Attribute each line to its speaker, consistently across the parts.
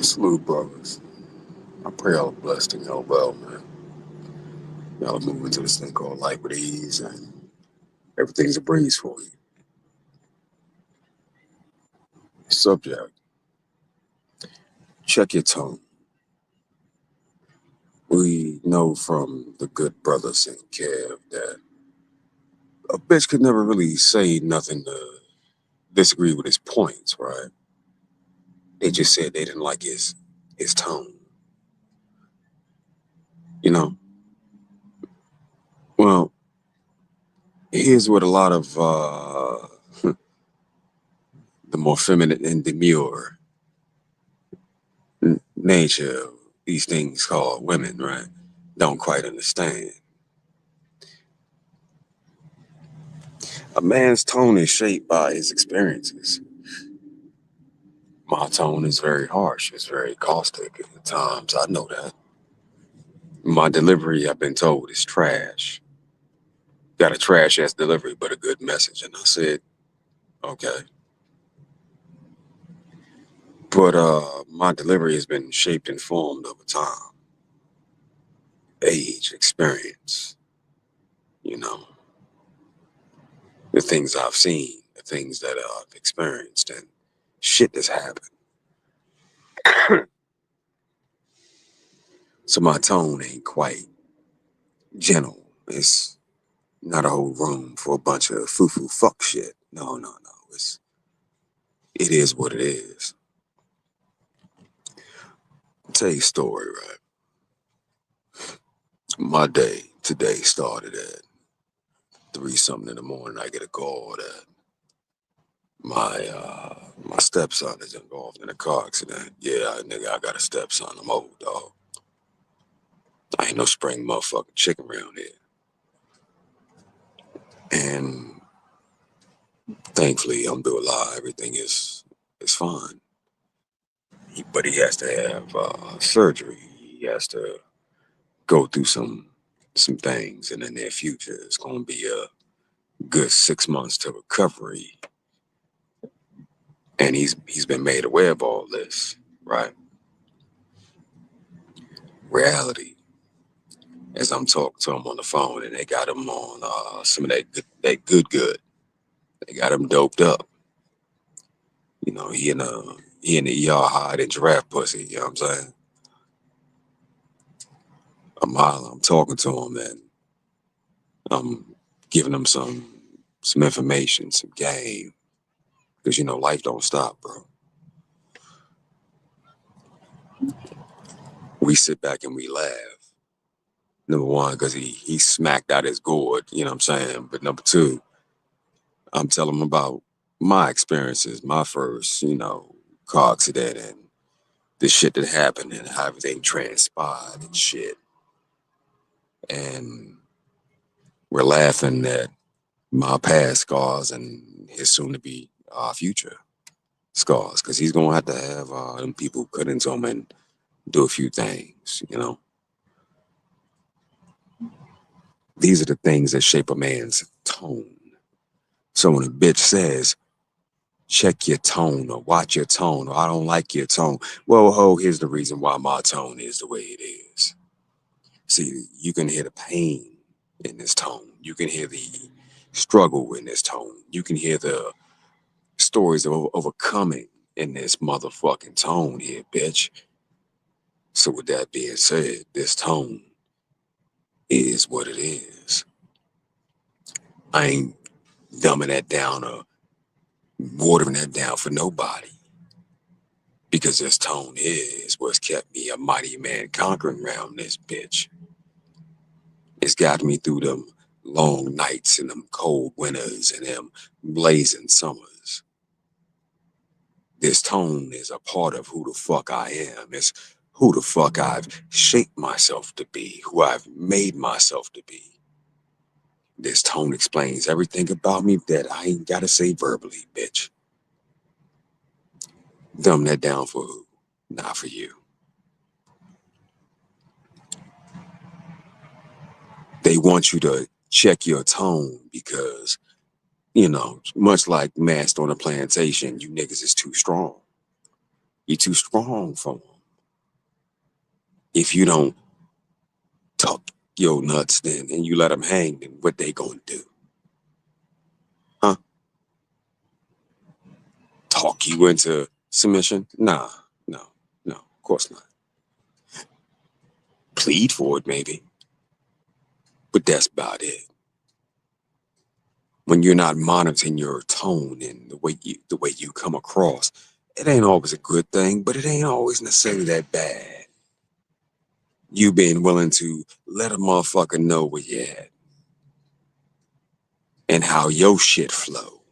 Speaker 1: Salute, brothers. I pray y'all are blessed and y'all well, man. Y'all are moving to this thing called life with ease, and everything's a breeze for you. Subject: check your tone. We know from the good brothers in Kev that a bitch could never really say nothing to disagree with his points, right? They just said they didn't like his tone. You know, well, here's what a lot of the more feminine and demure nature of these things called women, right, don't quite understand. A man's tone is shaped by his experiences. My tone is very harsh, it's very caustic at times. I know that. My delivery, I've been told, is trash. Got a trash ass delivery, but a good message. And I said, okay. But my delivery has been shaped and formed over time. Age, experience, you know, the things I've seen, the things that I've experienced, and shit that's happened. So my tone ain't quite gentle. It's not a whole room for a bunch of foo-foo fuck shit. No, no, no. It is what it is. I'll tell you a story, right? My day today started at 3 something in the morning. I get a call that my stepson is involved in a car accident. Yeah, nigga, I got a stepson. I'm old, dog. I ain't no spring motherfucking chicken around here. And thankfully, alhamdulillah, everything is fine. But he has to have surgery. He has to go through some things in the near future. It's going to be a good 6 months to recovery, and he's been made aware of all this, right? Reality, as I'm talking to him on the phone, and they got him on some of that good. They got him doped up. You know, he in the ER hiding giraffe pussy. You know what I'm saying? I'm talking to him, and I'm giving him some information, some game, because life don't stop, bro. We sit back and we laugh. Number one, because he smacked out his gourd, you know what I'm saying? But number two, I'm telling him about my experiences, my first, car accident and the shit that happened and how everything transpired and shit. And we're laughing at my past scars and his soon to be future scars, because he's gonna have them people cut into him and do a few things. These are the things that shape a man's tone. So when a bitch says, check your tone or watch your tone or I don't like your tone, well, here's the reason why my tone is the way it is. See, you can hear the pain in this tone. You can hear the struggle in this tone. You can hear the stories of overcoming in this motherfucking tone here, bitch. So with that being said, this tone is what it is. I ain't dumbing that down or watering that down for nobody. Because this tone is what's kept me a mighty man conquering round this bitch. It's got me through them long nights and them cold winters and them blazing summers. This tone is a part of who the fuck I am. It's who the fuck I've shaped myself to be, who I've made myself to be. This tone explains everything about me that I ain't gotta say verbally, bitch. Dumb that down for who? Not for you. They want you to check your tone because, much like Master on a Plantation, you niggas is too strong. You're too strong for them. If you don't talk your nuts then and you let them hang, then what they gonna do? Huh? Talk you into submission? Nah, no, no, of course not. Plead for it maybe, but that's about it. When you're not monitoring your tone and the way you come across, it ain't always a good thing, but it ain't always necessarily that bad. You being willing to let a motherfucker know where you at and how your shit flow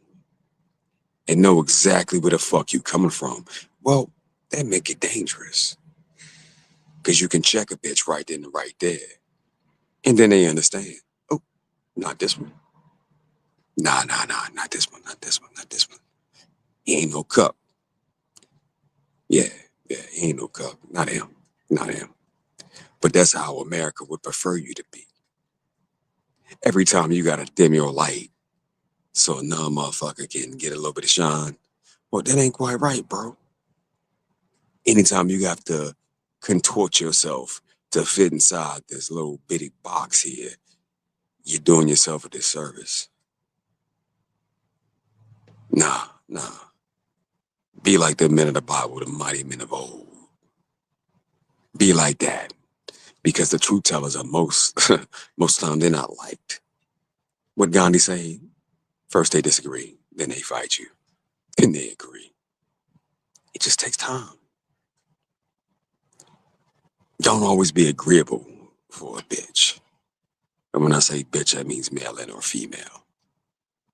Speaker 1: and know exactly where the fuck you coming from. Well, that make it dangerous. Cause you can check a bitch right then and right there. And then they understand. Oh, not this one. Nah, nah, nah, not this one, not this one, not this one. He ain't no cup. Yeah, yeah, he ain't no cup. Not him. Not him. But that's how America would prefer you to be. Every time you gotta dim your light so another motherfucker can get a little bit of shine. Well, that ain't quite right, bro. Anytime you have to contort yourself to fit inside this little bitty box here, you're doing yourself a disservice. Nah, nah. Be like the men of the Bible, the mighty men of old. Be like that. Because the truth tellers are most most times they're not liked. What Gandhi say? First they disagree, then they fight you, then they agree. It just takes time. Don't always be agreeable for a bitch. And when I say bitch, that means male and or female.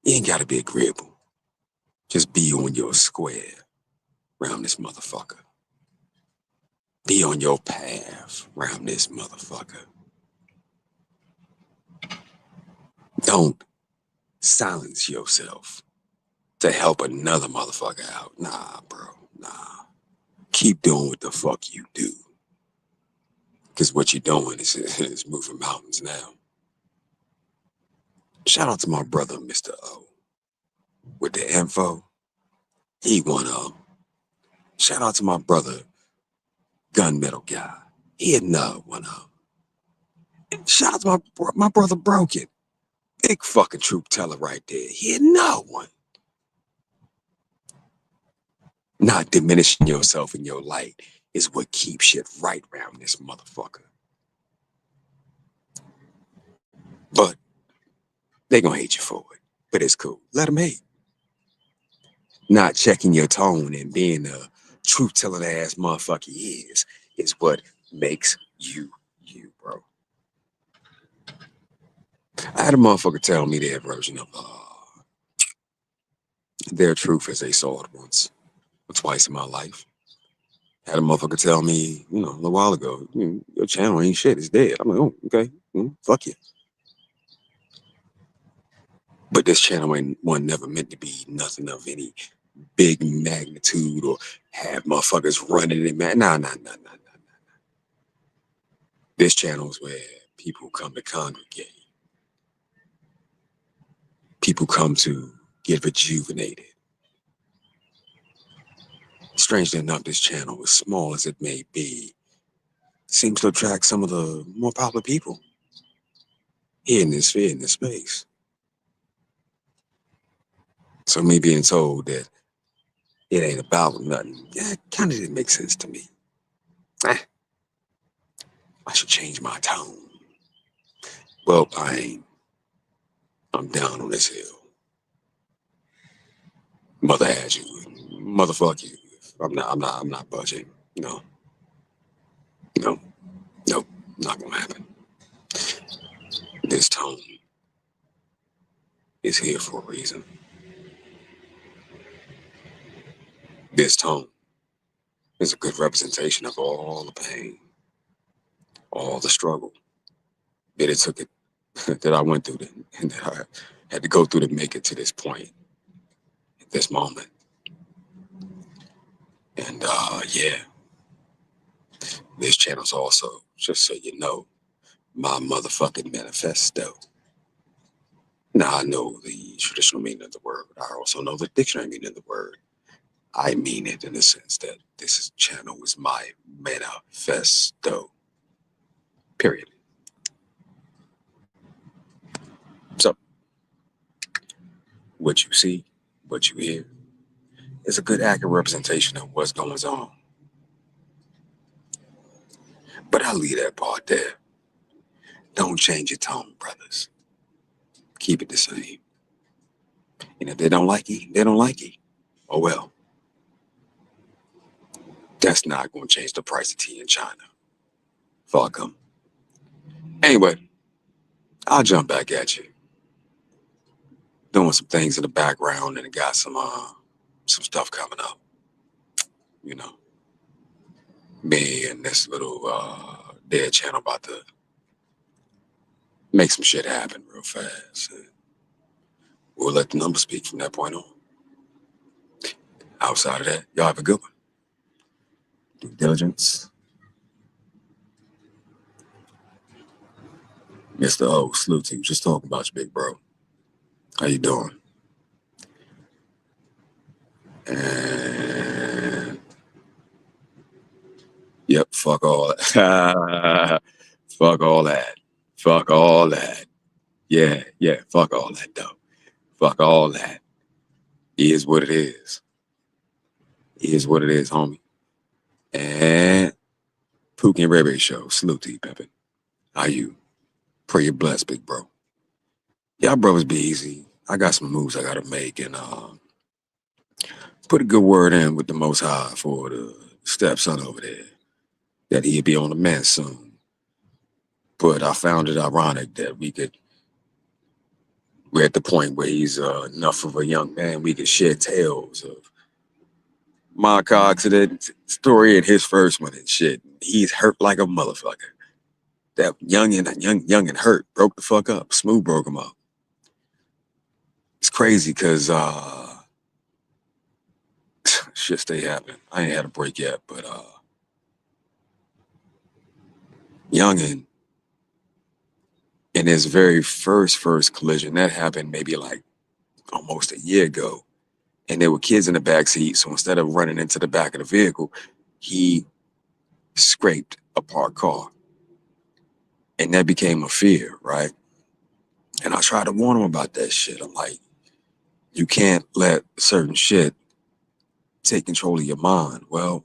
Speaker 1: You ain't gotta be agreeable. Just be on your square around this motherfucker. Be on your path around this motherfucker. Don't silence yourself to help another motherfucker out. Nah, bro. Nah. Keep doing what the fuck you do. Because what you're doing is moving mountains now. Shout out to my brother, Mr. O. With the info, he one of them. Shout out to my brother, Gunmetal Guy. He another one of them. Shout out to my brother, Broken. Big fucking truth teller right there. He another one. Not diminishing yourself in your light is what keeps shit right around this motherfucker. But they gonna hate you for it. But it's cool. Let them hate. Not checking your tone and being a truth telling ass motherfucker is what makes you you, bro. I had a motherfucker tell me their version of their truth as they saw it once or twice in my life. Had a motherfucker tell me, a little while ago, your channel ain't shit, it's dead. I'm like, oh, okay, fuck you. But this channel ain't one never meant to be nothing of any big magnitude or have motherfuckers running it, man. Nah, nah, nah, nah, nah, nah. This channel is where people come to congregate. People come to get rejuvenated. Strangely enough, this channel, as small as it may be, seems to attract some of the more popular people here in this sphere, in this space. So me being told that it ain't about nothing, yeah, kind of didn't make sense to me. I should change my tone. Well, I ain't. I'm down on this hill. Mother has you. Motherfuck you. I'm not budging. No. No. Nope. Not gonna happen. This tone is here for a reason. This tone is a good representation of all the pain, all the struggle that it took it that I went through and that I had to go through to make it to this point, this moment. And yeah, this channel's also, just so you know, my motherfucking manifesto. Now I know the traditional meaning of the word, but I also know the dictionary meaning of the word. I mean it in the sense that this channel is my manifesto. Period. So, what you see, what you hear, is a good, accurate representation of what's going on. But I'll leave that part there. Don't change your tone, brothers. Keep it the same. And if they don't like it, they don't like it. Oh well, that's not going to change the price of tea in China. Fuck 'em. Anyway, I'll jump back at you. Doing some things in the background and got some stuff coming up. You know, me and this little dead channel about to make some shit happen real fast. We'll let the numbers speak from that point on. Outside of that, y'all have a good one. Due diligence. Mr. O, salute to you. Just talking about you, big bro. How you doing? And yep, fuck all that. Fuck all that. Fuck all that. Yeah, fuck all that though. Fuck all that. Is what it is. Is what it is, homie. And Pookie and Ray Show. Salute to you, Pimpin'. How you? Pray you're blessed, big bro. Y'all brothers be easy. I got some moves I gotta make and put a good word in with the Most High for the stepson over there. That he'd be on the mend soon. But I found it ironic that we're at the point where he's enough of a young man, we could share tales of my car accident story and his first one and shit. He's hurt like a motherfucker. That young and hurt, broke the fuck up. Smooth broke him up. It's crazy because shit stay happening. I ain't had a break yet, but youngin' in his very first collision, that happened maybe like almost a year ago. And there were kids in the back seat. So instead of running into the back of the vehicle, he scraped a parked car. And that became a fear, right? And I tried to warn him about that shit. I'm like, you can't let certain shit take control of your mind. Well,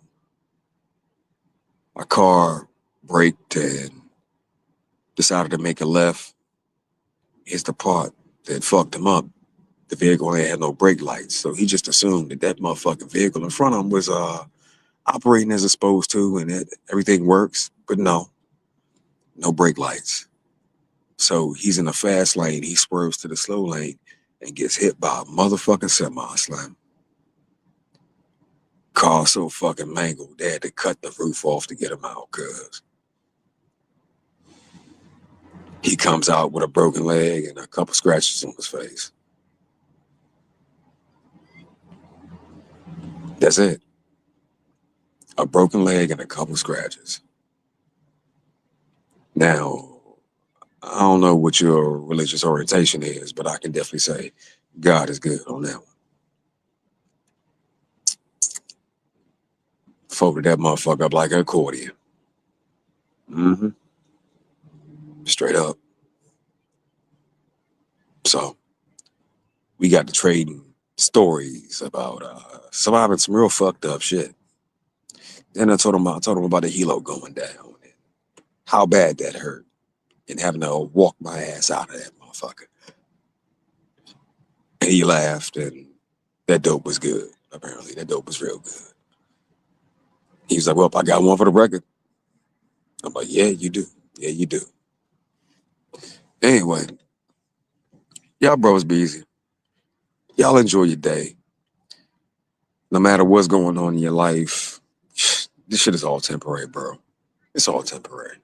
Speaker 1: my car braked and decided to make a left. Here's the part that fucked him up. The vehicle ain't had no brake lights. So he just assumed that motherfucking vehicle in front of him was operating as it's supposed to and everything works. But no brake lights. So he's in the fast lane. He swerves to the slow lane and gets hit by a motherfucking semi-slam. Car so fucking mangled, they had to cut the roof off to get him out, cuz he comes out with a broken leg and a couple scratches on his face. That's it. A broken leg and a couple scratches. Now, I don't know what your religious orientation is, but I can definitely say God is good on that one. Folded that motherfucker up like an accordion. Mm-hmm. Straight up. So we got to trading stories about surviving some real fucked up shit. Then I told him about the helo going down and how bad that hurt and having to walk my ass out of that motherfucker. And he laughed and that dope was good. Apparently that dope was real good. He was like, well, I got one for the record. I'm like, yeah, you do. Yeah, you do. Anyway, y'all bros be easy. Y'all enjoy your day. No matter what's going on in your life, this shit is all temporary, bro. It's all temporary.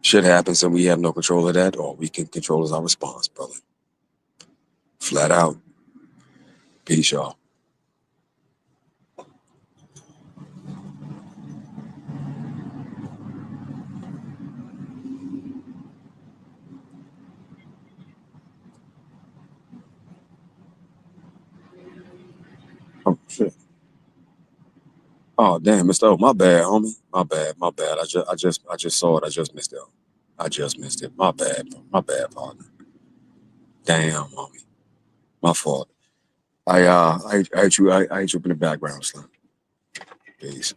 Speaker 1: Shit happens and we have no control of that. All we can control is our response, brother. Flat out. Peace, y'all. Oh shit. Oh damn, Mr. O, my bad, homie. My bad. I just saw it. I just missed it. I just missed it. My bad, bro. My bad, partner. Damn, homie. My fault. I hate you. I hate you up in the background, Slim. Peace.